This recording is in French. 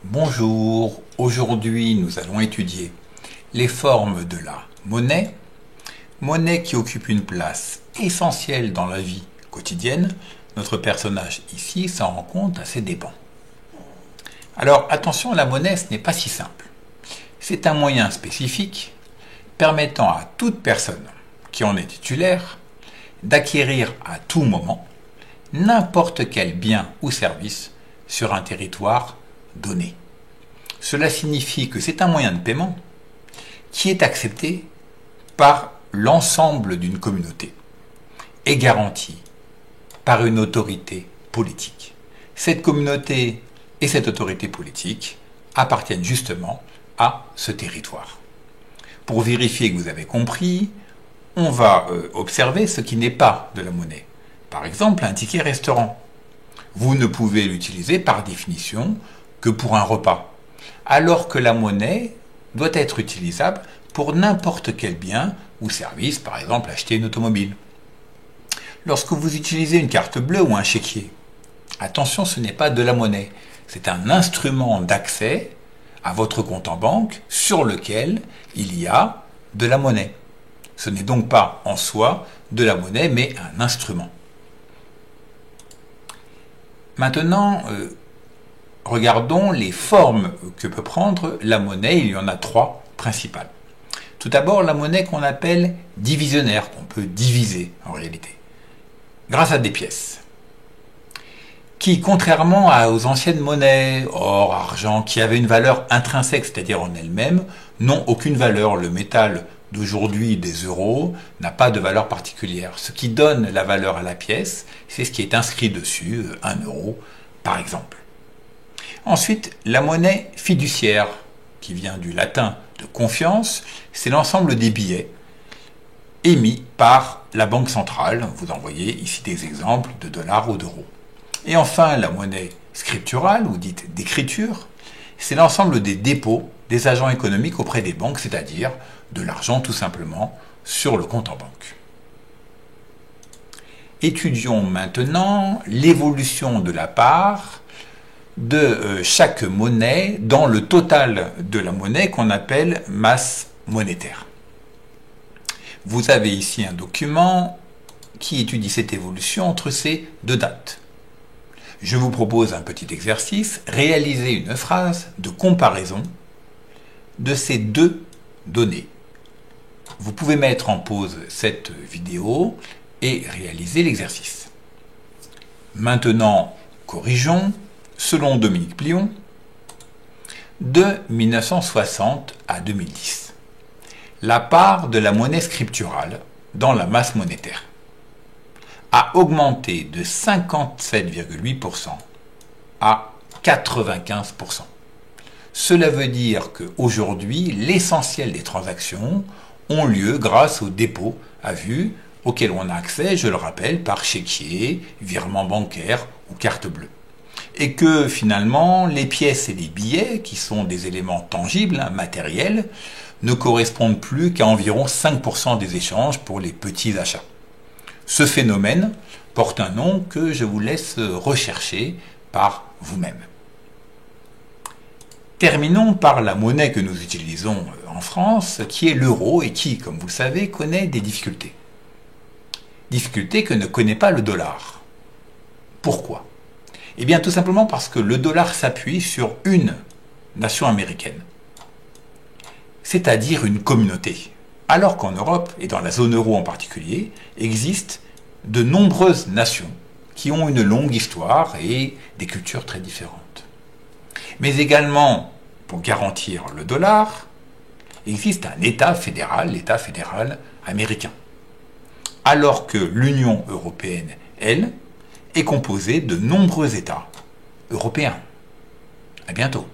Bonjour, aujourd'hui nous allons étudier les formes de la monnaie, monnaie qui occupe une place essentielle dans la vie quotidienne. Notre personnage ici s'en rend compte à ses dépens. Alors attention, la monnaie ce n'est pas si simple. C'est un moyen spécifique permettant à toute personne qui en est titulaire d'acquérir à tout moment n'importe quel bien ou service sur un territoire donné. Cela signifie que c'est un moyen de paiement qui est accepté par l'ensemble d'une communauté et garanti par une autorité politique. Cette communauté et cette autorité politique appartiennent justement à ce territoire. Pour vérifier que vous avez compris, on va observer ce qui n'est pas de la monnaie. Par exemple, un ticket restaurant. Vous ne pouvez l'utiliser par définition que pour un repas, alors que la monnaie doit être utilisable pour n'importe quel bien ou service, par exemple acheter une automobile. Lorsque vous utilisez une carte bleue ou un chéquier, attention, ce n'est pas de la monnaie, c'est un instrument d'accès à votre compte en banque sur lequel il y a de la monnaie. Ce n'est donc pas en soi de la monnaie, mais un instrument. Maintenant, regardons les formes que peut prendre la monnaie. Il y en a trois principales. Tout d'abord, la monnaie qu'on appelle divisionnaire, qu'on peut diviser en réalité, grâce à des pièces, qui, contrairement aux anciennes monnaies, or, argent, qui avaient une valeur intrinsèque, c'est-à-dire en elles-mêmes, n'ont aucune valeur. Le métal d'aujourd'hui des euros n'a pas de valeur particulière. Ce qui donne la valeur à la pièce, c'est ce qui est inscrit dessus, 1 euro par exemple. Ensuite, la monnaie fiduciaire, qui vient du latin de confiance, c'est l'ensemble des billets émis par la banque centrale. Vous en voyez ici des exemples de dollars ou d'euros. Et enfin, la monnaie scripturale, ou dite d'écriture, c'est l'ensemble des dépôts des agents économiques auprès des banques, c'est-à-dire de l'argent tout simplement sur le compte en banque. Étudions maintenant l'évolution de la part de chaque monnaie dans le total de la monnaie qu'on appelle masse monétaire. Vous avez ici un document qui étudie cette évolution entre ces deux dates. Je vous propose un petit exercice, réaliser une phrase de comparaison de ces deux données. Vous pouvez mettre en pause cette vidéo et réaliser l'exercice. Maintenant, corrigeons. Selon Dominique Plion, de 1960 à 2010, la part de la monnaie scripturale dans la masse monétaire a augmenté de 57,8% à 95%. Cela veut dire qu'aujourd'hui, l'essentiel des transactions ont lieu grâce au dépôt à vue auquel on a accès, je le rappelle, par chéquier, virement bancaire ou carte bleue. Et que finalement, les pièces et les billets, qui sont des éléments tangibles, matériels, ne correspondent plus qu'à environ 5% des échanges pour les petits achats. Ce phénomène porte un nom que je vous laisse rechercher par vous-même. Terminons par la monnaie que nous utilisons en France, qui est l'euro et qui, comme vous le savez, connaît des difficultés. Difficultés que ne connaît pas le dollar. Pourquoi ? Eh bien, tout simplement parce que le dollar s'appuie sur une nation américaine, c'est-à-dire une communauté. Alors qu'en Europe, et dans la zone euro en particulier, existent de nombreuses nations qui ont une longue histoire et des cultures très différentes. Mais également, pour garantir le dollar, existe un État fédéral, l'État fédéral américain. Alors que l'Union européenne, elle, est composée de nombreux États européens. À bientôt.